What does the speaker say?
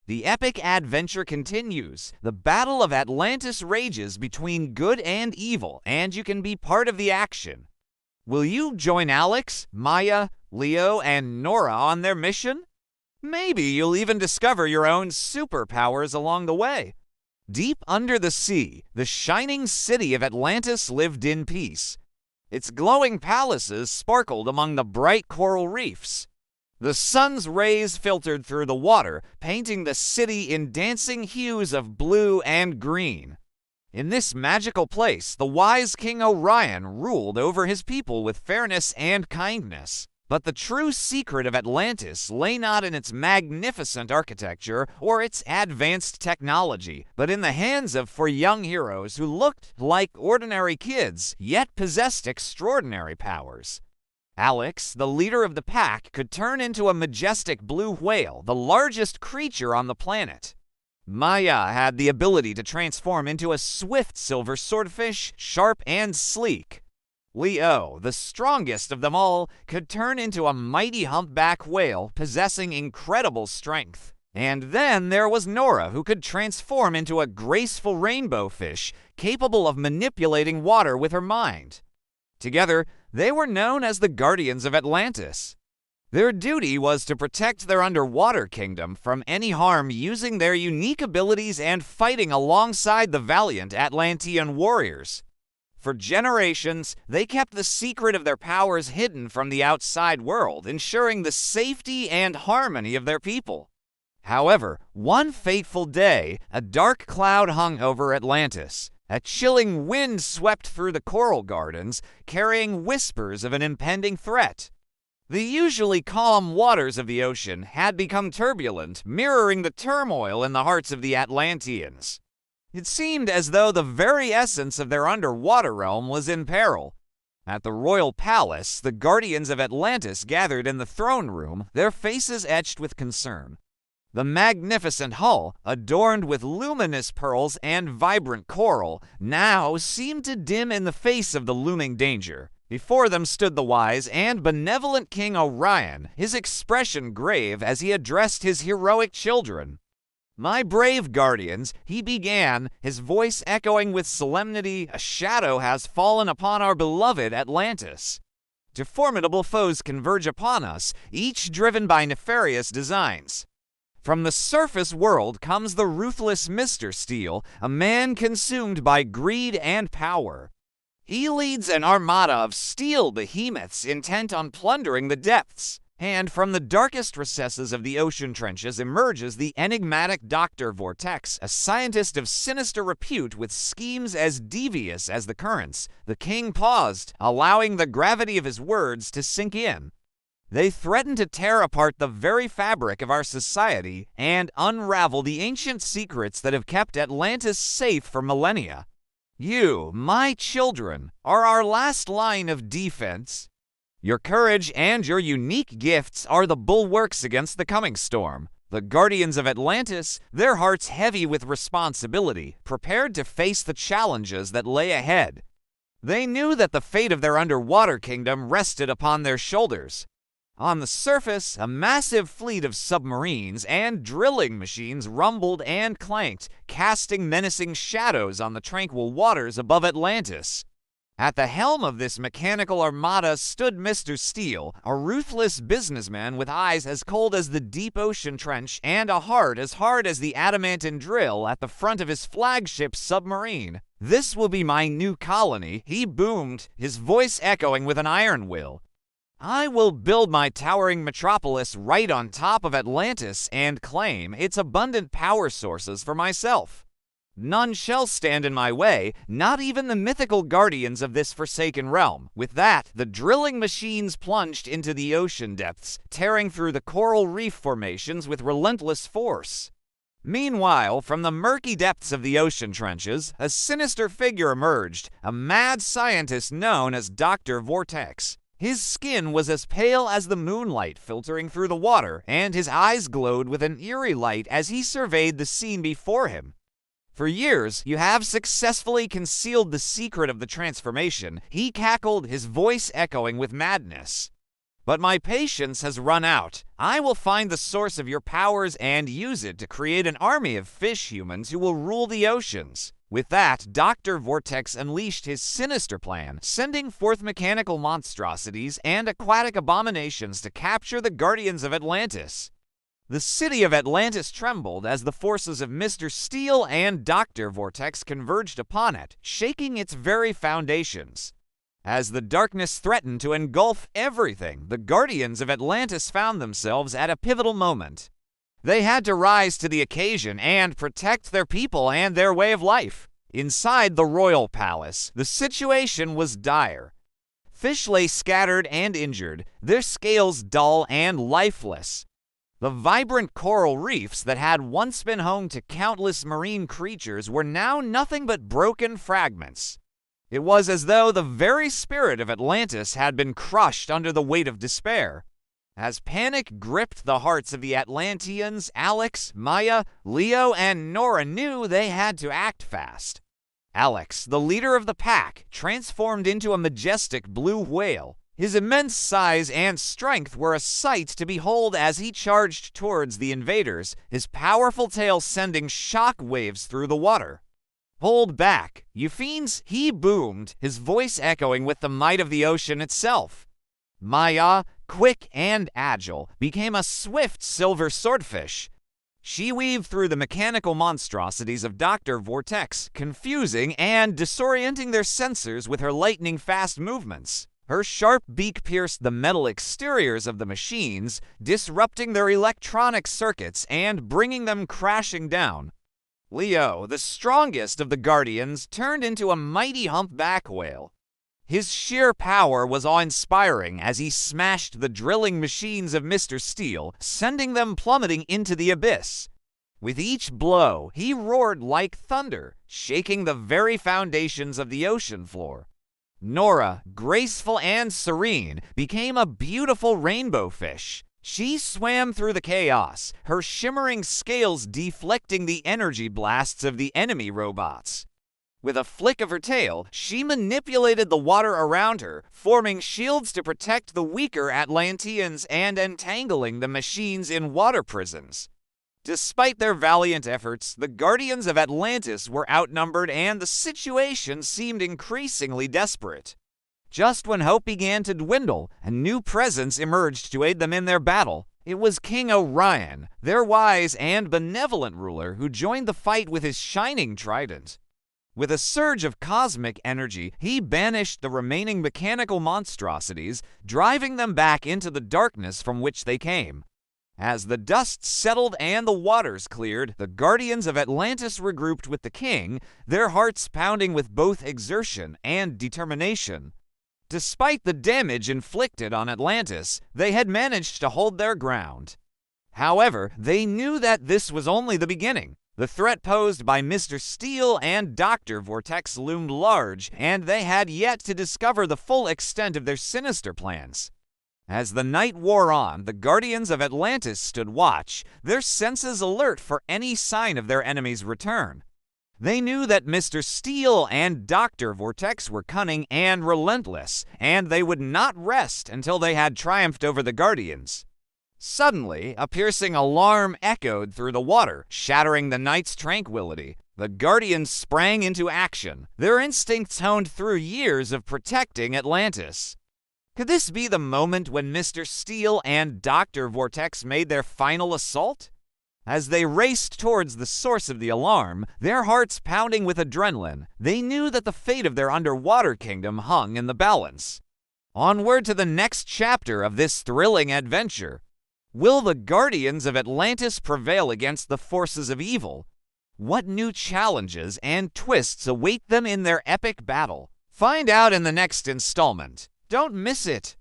The epic adventure continues. The Battle of Atlantis rages between good and evil, and you can be part of the action. Will you join Alex, Maya, Leo, and Nora on their mission? Maybe you'll even discover your own superpowers along the way. Deep under the sea, the shining city of Atlantis lived in peace. Its glowing palaces sparkled among the bright coral reefs. The sun's rays filtered through the water, painting the city in dancing hues of blue and green. In this magical place, the wise King Orion ruled over his people with fairness and kindness. But the true secret of Atlantis lay not in its magnificent architecture or its advanced technology, but in the hands of four young heroes who looked like ordinary kids, yet possessed extraordinary powers. Alex, the leader of the pack, could turn into a majestic blue whale, the largest creature on the planet. Maya had the ability to transform into a swift silver swordfish, sharp and sleek. Leo, the strongest of them all, could turn into a mighty humpback whale, possessing incredible strength. And then there was Nora, who could transform into a graceful rainbow fish, capable of manipulating water with her mind. Together, they were known as the Guardians of Atlantis. Their duty was to protect their underwater kingdom from any harm using their unique abilities and fighting alongside the valiant Atlantean warriors. For generations, they kept the secret of their powers hidden from the outside world, ensuring the safety and harmony of their people. However, one fateful day, a dark cloud hung over Atlantis. A chilling wind swept through the coral gardens, carrying whispers of an impending threat. The usually calm waters of the ocean had become turbulent, mirroring the turmoil in the hearts of the Atlanteans. It seemed as though the very essence of their underwater realm was in peril. At the royal palace, the Guardians of Atlantis gathered in the throne room, their faces etched with concern. The magnificent hull, adorned with luminous pearls and vibrant coral, now seemed to dim in the face of the looming danger. Before them stood the wise and benevolent King Orion, his expression grave as he addressed his heroic children. "My brave guardians," he began, his voice echoing with solemnity, "a shadow has fallen upon our beloved Atlantis. Two formidable foes converge upon us, each driven by nefarious designs. From the surface world comes the ruthless Mr. Steel, a man consumed by greed and power. He leads an armada of steel behemoths intent on plundering the depths. And from the darkest recesses of the ocean trenches emerges the enigmatic Dr. Vortex, a scientist of sinister repute with schemes as devious as the currents." The king paused, allowing the gravity of his words to sink in. "They threaten to tear apart the very fabric of our society and unravel the ancient secrets that have kept Atlantis safe for millennia. You, my children, are our last line of defense. Your courage and your unique gifts are the bulwarks against the coming storm. The Guardians of Atlantis, their hearts heavy with responsibility, prepared to face the challenges that lay ahead. They knew that the fate of their underwater kingdom rested upon their shoulders. On the surface, a massive fleet of submarines and drilling machines rumbled and clanked, casting menacing shadows on the tranquil waters above Atlantis. At the helm of this mechanical armada stood Mr. Steel, a ruthless businessman with eyes as cold as the deep ocean trench and a heart as hard as the adamantine drill at the front of his flagship submarine. "This will be my new colony," he boomed, his voice echoing with an iron will. "I will build my towering metropolis right on top of Atlantis and claim its abundant power sources for myself. None shall stand in my way, not even the mythical guardians of this forsaken realm." With that, the drilling machines plunged into the ocean depths, tearing through the coral reef formations with relentless force. Meanwhile, from the murky depths of the ocean trenches, a sinister figure emerged, a mad scientist known as Dr. Vortex. His skin was as pale as the moonlight filtering through the water, and his eyes glowed with an eerie light as he surveyed the scene before him. "For years, you have successfully concealed the secret of the transformation," he cackled, his voice echoing with madness. But my patience has run out. I will find the source of your powers and use it to create an army of fish humans who will rule the oceans. With that, Dr. Vortex unleashed his sinister plan, sending forth mechanical monstrosities and aquatic abominations to capture the Guardians of Atlantis. The city of Atlantis trembled as the forces of Mr. Steel and Dr. Vortex converged upon it, shaking its very foundations. As the darkness threatened to engulf everything, the Guardians of Atlantis found themselves at a pivotal moment. They had to rise to the occasion and protect their people and their way of life. Inside the royal palace, the situation was dire. Fish lay scattered and injured, their scales dull and lifeless. The vibrant coral reefs that had once been home to countless marine creatures were now nothing but broken fragments. It was as though the very spirit of Atlantis had been crushed under the weight of despair. As panic gripped the hearts of the Atlanteans, Alex, Maya, Leo, and Nora knew they had to act fast. Alex, the leader of the pack, transformed into a majestic blue whale. His immense size and strength were a sight to behold as he charged towards the invaders, his powerful tail sending shock waves through the water. "Hold back, you fiends," he boomed, his voice echoing with the might of the ocean itself. Maya, quick and agile, became a swift silver swordfish. She weaved through the mechanical monstrosities of Dr. Vortex, confusing and disorienting their sensors with her lightning-fast movements. Her sharp beak pierced the metal exteriors of the machines, disrupting their electronic circuits and bringing them crashing down. Leo, the strongest of the Guardians, turned into a mighty humpback whale. His sheer power was awe-inspiring as he smashed the drilling machines of Mr. Steel, sending them plummeting into the abyss. With each blow, he roared like thunder, shaking the very foundations of the ocean floor. Nora, graceful and serene, became a beautiful rainbow fish. She swam through the chaos, her shimmering scales deflecting the energy blasts of the enemy robots. With a flick of her tail, she manipulated the water around her, forming shields to protect the weaker Atlanteans and entangling the machines in water prisons. Despite their valiant efforts, the Guardians of Atlantis were outnumbered and the situation seemed increasingly desperate. Just when hope began to dwindle, a new presence emerged to aid them in their battle. It was King Orion, their wise and benevolent ruler, who joined the fight with his shining trident. With a surge of cosmic energy, he banished the remaining mechanical monstrosities, driving them back into the darkness from which they came. As the dust settled and the waters cleared, the Guardians of Atlantis regrouped with the king, their hearts pounding with both exertion and determination. Despite the damage inflicted on Atlantis, they had managed to hold their ground. However, they knew that this was only the beginning. The threat posed by Mr. Steel and Dr. Vortex loomed large, and they had yet to discover the full extent of their sinister plans. As the night wore on, the Guardians of Atlantis stood watch, their senses alert for any sign of their enemy's return. They knew that Mr. Steel and Dr. Vortex were cunning and relentless, and they would not rest until they had triumphed over the Guardians. Suddenly, a piercing alarm echoed through the water, shattering the night's tranquility. The Guardians sprang into action, their instincts honed through years of protecting Atlantis. Could this be the moment when Mr. Steel and Dr. Vortex made their final assault? As they raced towards the source of the alarm, their hearts pounding with adrenaline, they knew that the fate of their underwater kingdom hung in the balance. Onward to the next chapter of this thrilling adventure. Will the Guardians of Atlantis prevail against the forces of evil? What new challenges and twists await them in their epic battle? Find out in the next installment. Don't miss it!